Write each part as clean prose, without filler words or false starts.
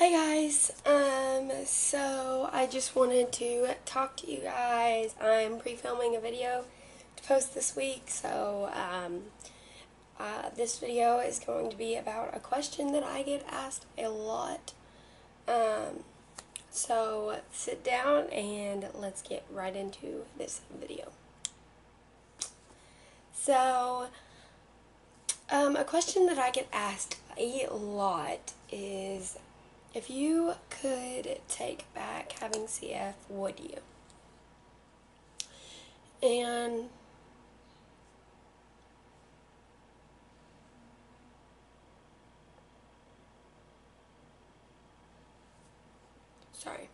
Hey guys, so I just wanted to talk to you guys. I'm pre-filming a video to post this week, so this video is going to be about a question that I get asked a lot. So sit down and let's get right into this video. So, a question that I get asked a lot is, if you could take back having CF, would you? And sorry,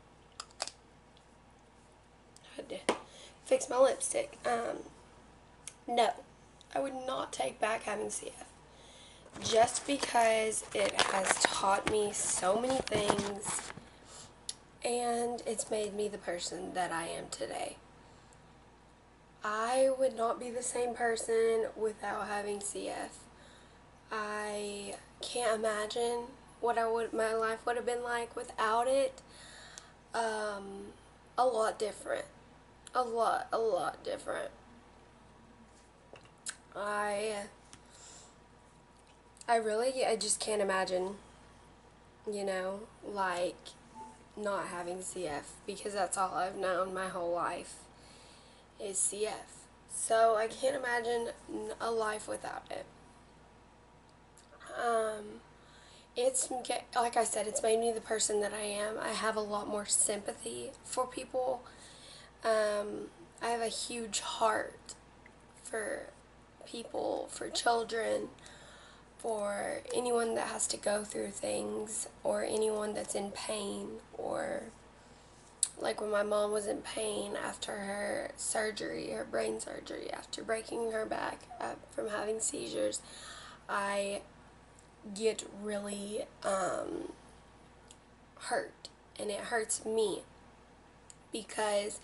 I had to fix my lipstick. No, I would not take back having CF. Just because it has taught me so many things and it's made me the person that I am today. I would not be the same person without having CF. I can't imagine what my life would have been like without it. A lot different. A lot different. I just can't imagine, like not having CF, because that's all I've known my whole life is CF. So I can't imagine a life without it. It's, like I said, it's made me the person that I am. I have a lot more sympathy for people. I have a huge heart for people, for children, for anyone that has to go through things, or anyone that's in pain, or like when my mom was in pain after her surgery, her brain surgery, after breaking her back from having seizures. I get really hurt, and it hurts me because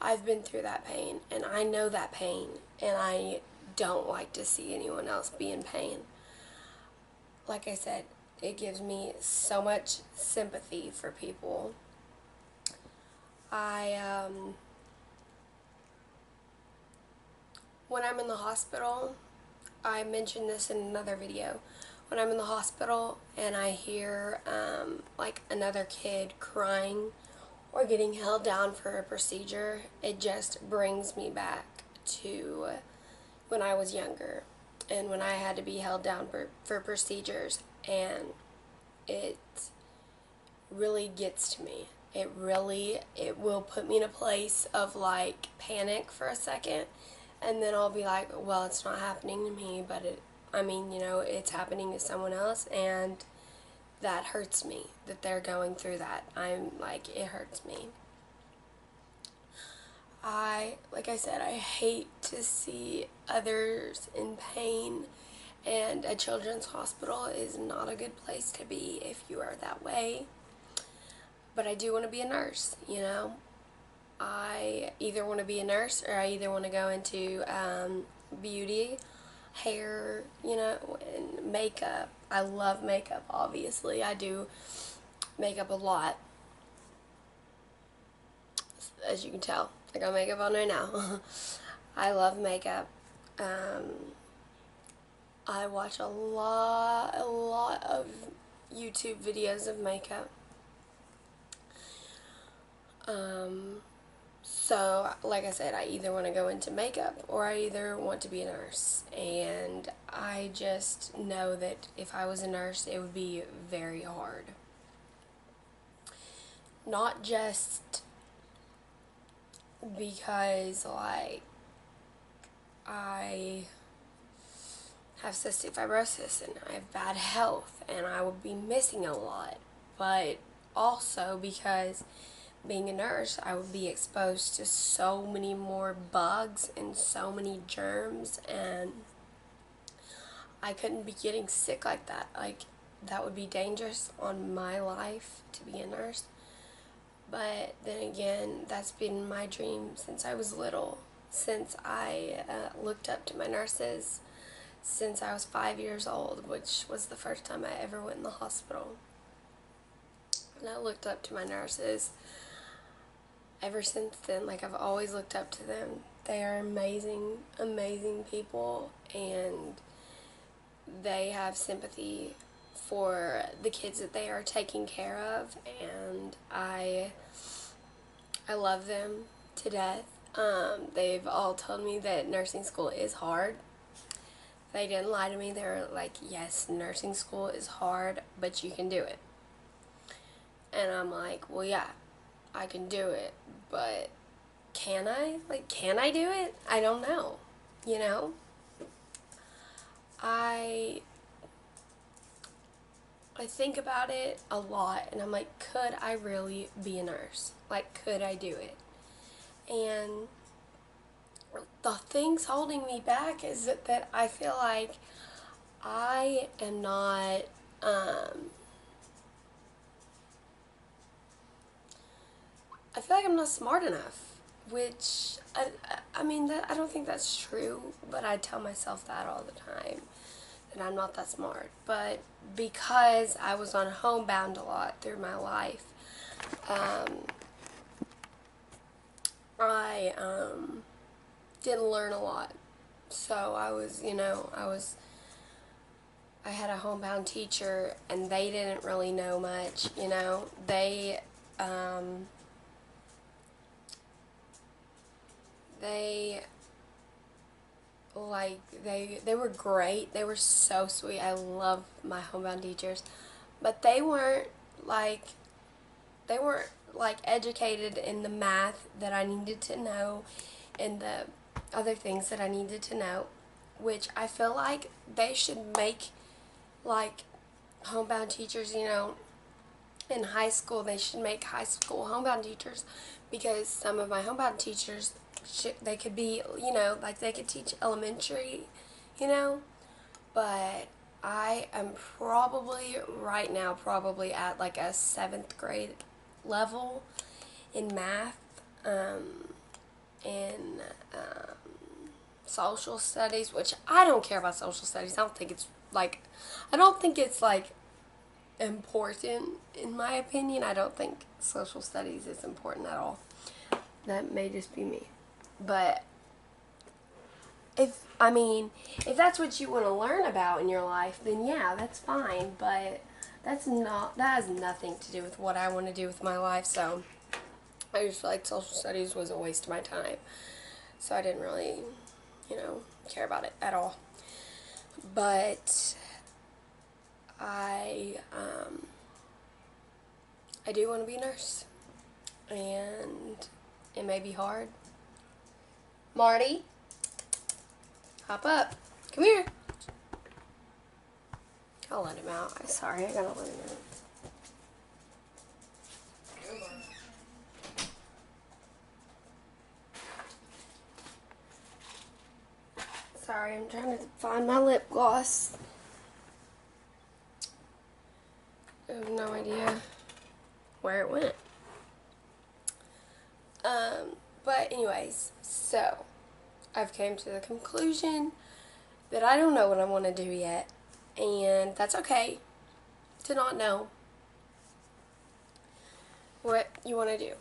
I've been through that pain and I know that pain, and I don't like to see anyone else be in pain. Like I said, it gives me so much sympathy for people. When I'm in the hospital, I mentioned this in another video. When I'm in the hospital and I hear like another kid crying or getting held down for a procedure, it just brings me back to when I was younger and when I had to be held down for procedures, and it really gets to me. It will put me in a place of like panic for a second, and then I'll be like, well, it's not happening to me, but it's happening to someone else, and that hurts me that they're going through that. I'm like, it hurts me. Like I said, I hate to see others in pain, and a children's hospital is not a good place to be if you are that way. But I do want to be a nurse, I either want to be a nurse, or I either want to go into beauty, hair, and makeup. I love makeup, obviously. I do makeup a lot, as you can tell. I got makeup on right now. I love makeup. I watch a lot of YouTube videos of makeup. So, like I said, I either want to go into makeup or I either want to be a nurse. And I just know that if I was a nurse, it would be very hard. Not just because, like, I have cystic fibrosis and I have bad health and I would be missing a lot, but also because being a nurse, I would be exposed to so many more bugs and so many germs, and I couldn't be getting sick like that. Like, that would be dangerous on my life to be a nurse. But then again, that's been my dream since I was little, since I looked up to my nurses, since I was 5 years old, which was the first time I ever went in the hospital. And I looked up to my nurses ever since then. Like, I've always looked up to them. They are amazing, amazing people, and they have sympathy for the kids that they are taking care of, and I love them to death. They've all told me that nursing school is hard. They didn't lie to me. They were like, yes, nursing school is hard, but you can do it. And I'm like, well, yeah, I can do it, but can I? Like, can I do it? I don't know, you know? I think about it a lot, and I'm like, could I really be a nurse? Like, could I do it? And the things holding me back is that I feel like I am not, I feel like I'm not smart enough, which, I mean, I don't think that's true, but I tell myself that all the time, that I'm not that smart. But because I was on homebound a lot through my life, I didn't learn a lot. So I was, I had a homebound teacher, and they didn't really know much, They, they were great. They were so sweet. I love my homebound teachers. But they weren't like educated in the math that I needed to know and the other things that I needed to know, which I feel like they should make like homebound teachers, in high school. They should make high school homebound teachers, because some of my homebound teachers, they could be, like they could teach elementary, but I am probably right now at like a 7th grade level in math, in social studies, which I don't care about social studies. I don't think it's like important in my opinion. I don't think social studies is important at all. That may just be me. But if that's what you want to learn about in your life, then yeah, that's fine. But that has nothing to do with what I want to do with my life. So I just feel like social studies was a waste of my time. So I didn't really, care about it at all. But I do want to be a nurse, and it may be hard. Marty, hop up. Come here. I'll let him out. I'm sorry, I gotta let him out. Sorry, I'm trying to find my lip gloss. I have no idea where it went. But anyways, so I've came to the conclusion that I don't know what I want to do yet, and that's okay to not know what you want to do.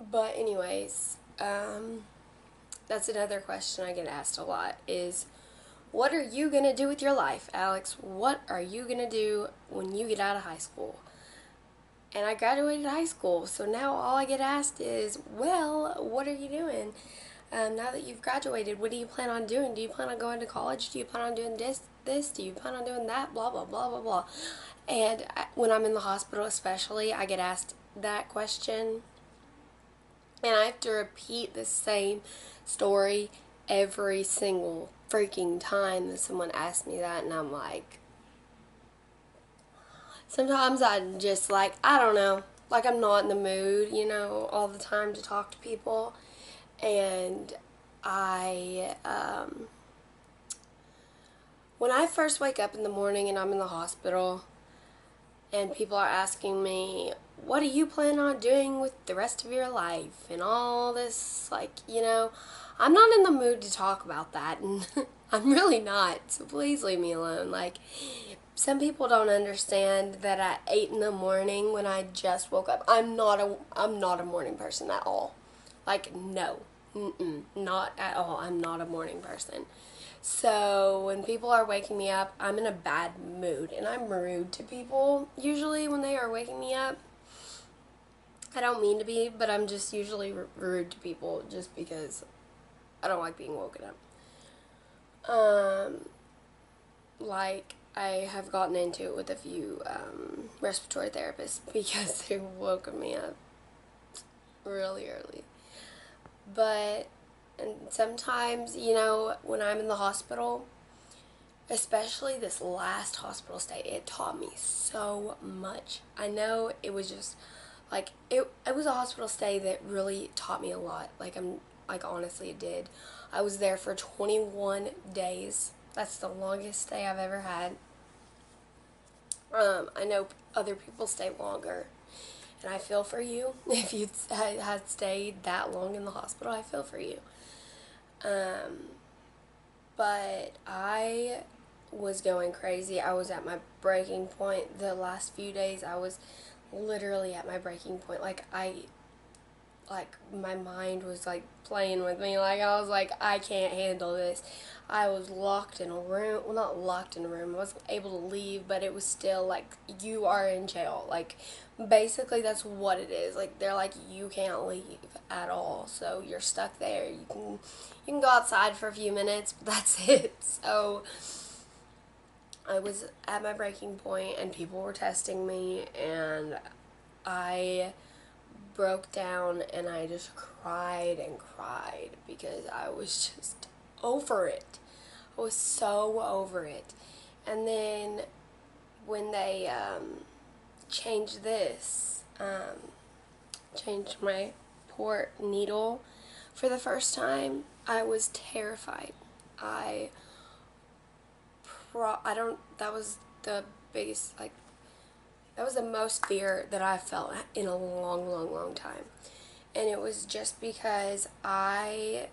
But anyways, that's another question I get asked a lot is, what are you going to do with your life, Alex? What are you going to do when you get out of high school? And I graduated high school, so now all I get asked is, well, what are you doing? Now that you've graduated, what do you plan on doing? Do you plan on going to college? Do you plan on doing this? Do you plan on doing that? Blah, blah, blah, blah, blah. And when I'm in the hospital especially, I get asked that question. And I have to repeat the same story every single freaking time that someone asks me that. And I'm like, sometimes I'm just like, I don't know. Like, I'm not in the mood, all the time to talk to people. And when I first wake up in the morning and I'm in the hospital and people are asking me, what do you plan on doing with the rest of your life? And all this, I'm not in the mood to talk about that. And I'm really not. So please leave me alone. Like, some people don't understand that at 8 in the morning when I just woke up, I'm not a morning person at all. Like, no. Not at all. I'm not a morning person. So when people are waking me up, I'm in a bad mood. And I'm rude to people usually when they are waking me up. I don't mean to be, but I'm just usually rude to people just because I don't like being woken up. Like, I have gotten into it with a few respiratory therapists because they woke me up really early. But and sometimes, when I'm in the hospital, especially this last hospital stay, it taught me so much. I know it was just like it was a hospital stay that really taught me a lot. Honestly it did. I was there for 21 days. That's the longest stay I've ever had. I know other people stay longer, and I feel for you. If you had stayed that long in the hospital, I feel for you. But I was going crazy. I was at my breaking point. The last few days, I was literally at my breaking point. My mind was playing with me. I was like, I can't handle this. I was locked in a room. Well, not locked in a room. I wasn't able to leave, but it was still you are in jail. Basically that's what it is. They're like, you can't leave at all. So you're stuck there. You can go outside for a few minutes, but that's it. So I was at my breaking point and people were testing me, and I broke down and I just cried and cried because I was just over it. I was so over it. And then when they changed changed my port needle for the first time, I was terrified. That was the biggest, that was the most fear that I felt in a long, long, long time. And it was just because I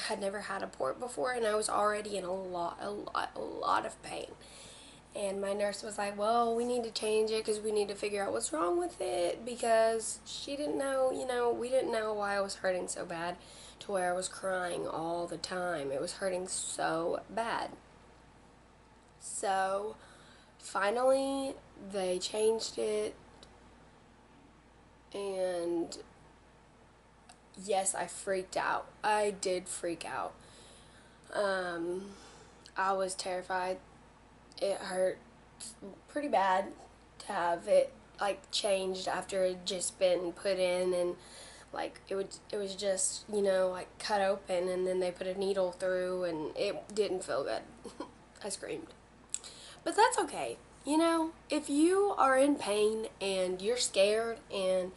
had never had a port before, and I was already in a lot of pain. And my nurse was like, well, we need to change it because we need to figure out what's wrong with it, because she didn't know, we didn't know why I was hurting so bad to where I was crying all the time. It was hurting so bad. So finally they changed it, and yes, I freaked out. I did freak out. I was terrified. It hurt pretty bad to have it changed after it had just been put in, and it was just cut open, and then they put a needle through, and it didn't feel good. I screamed. But that's okay. If you are in pain and you're scared and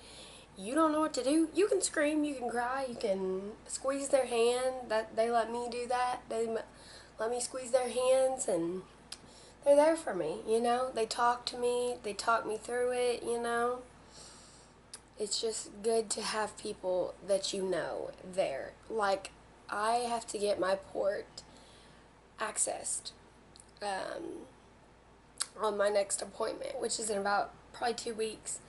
you don't know what to do, you can scream, you can cry, you can squeeze their hand. That they let me do that. They let me squeeze their hands, and they're there for me. They talk to me, they talk me through it. It's just good to have people that there. I have to get my port accessed on my next appointment, which is in about probably 2 weeks.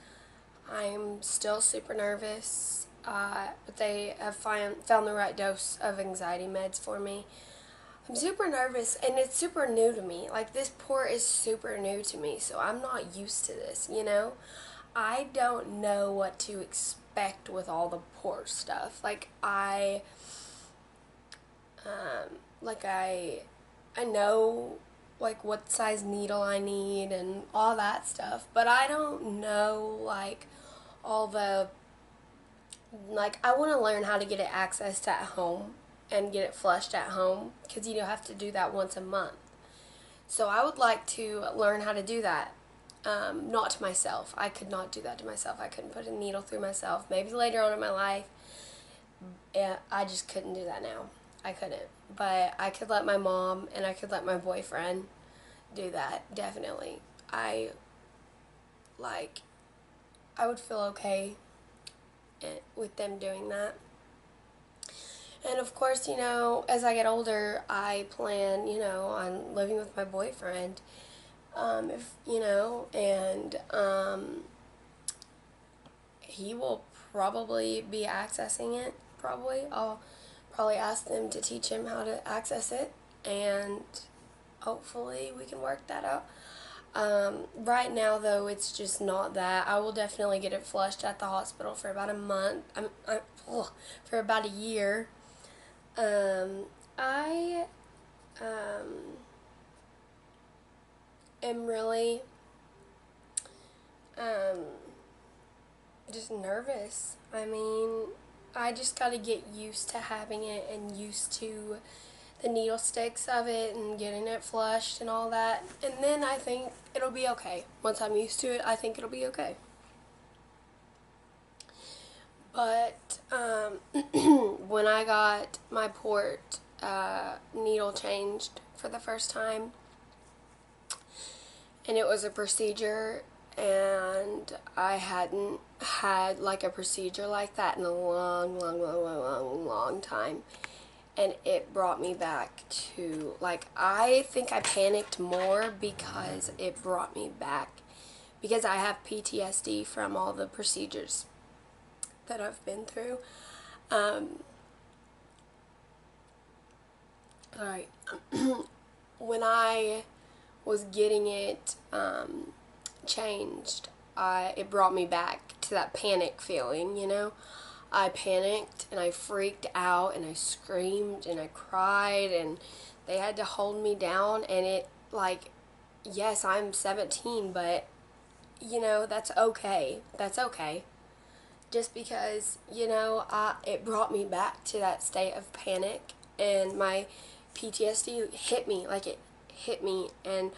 I'm still super nervous, but they have found the right dose of anxiety meds for me. I'm super nervous, and it's super new to me. This port is super new to me, so I'm not used to this, I don't know what to expect with all the port stuff. I know what size needle I need and all that stuff, but I don't know all the I want to learn how to get it accessed at home and get it flushed at home, because you have to do that once a month. So I would like to learn how to do that. Not to myself. I could not do that to myself. I couldn't put a needle through myself. Maybe later on in my life. I just couldn't do that now. I couldn't. But I could let my mom and I could let my boyfriend do that, definitely. I would feel okay with them doing that. And of course, as I get older, I plan, on living with my boyfriend, if and he will probably be accessing it. I'll probably ask them to teach him how to access it, and hopefully we can work that out. Right now, though, it's just not that. I will definitely get it flushed at the hospital for about a month. For about a year. I am really just nervous. I mean, I just got to get used to having it and used to the needle sticks of it and getting it flushed and all that. And then I think it'll be okay. Once I'm used to it, I think it'll be okay. But when I got my port needle changed for the first time, and it was a procedure, and I hadn't had like a procedure like that in a long time. And it brought me back to, like, I think I panicked more because it brought me back. Because I have PTSD from all the procedures that I've been through. Alright. When I was getting it changed, it brought me back to that panic feeling, I panicked and I freaked out and I screamed and I cried, and they had to hold me down. And it, like, yes, I'm 17, but that's okay. That's okay. Just because, it brought me back to that state of panic, and my PTSD hit me, and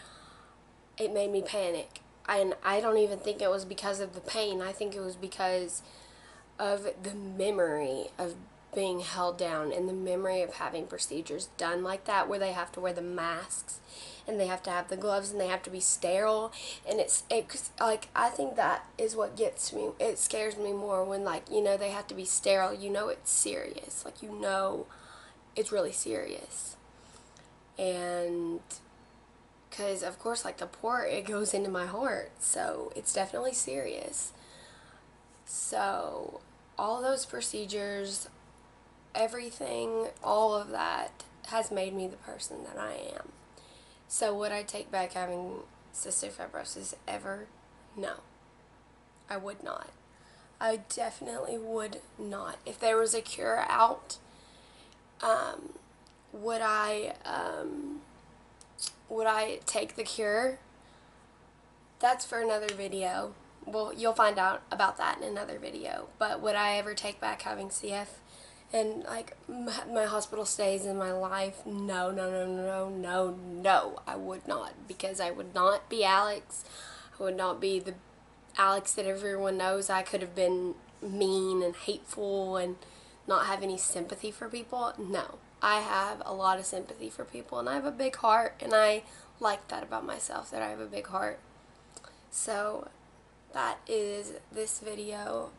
it made me panic. And I don't even think it was because of the pain. I think it was because of the memory of being held down and the memory of having procedures done like that, where they have to wear the masks and they have to have the gloves and they have to be sterile. And it's like, I think that is what gets me. It scares me more when, like, they have to be sterile. It's serious. Like, it's really serious. And because, of course, like the port, it goes into my heart, so it's definitely serious. So, all those procedures, everything, all of that has made me the person that I am. So, would I take back having cystic fibrosis ever? No. I would not. I definitely would not. If there was a cure out, would I take the cure? That's for another video. Well, you'll find out about that in another video. But would I ever take back having CF and, like, my hospital stays in my life? No. I would not, because I would not be Alex. I would not be the Alex that everyone knows. I could have been mean and hateful and not have any sympathy for people. No. I have a lot of sympathy for people, and I have a big heart, and I like that about myself, that I have a big heart. So that is this video.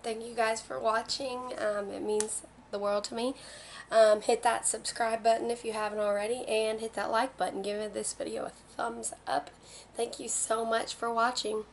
Thank you guys for watching. It means the world to me. Hit that subscribe button if you haven't already, and hit that like button. Give this video a thumbs up. Thank you so much for watching.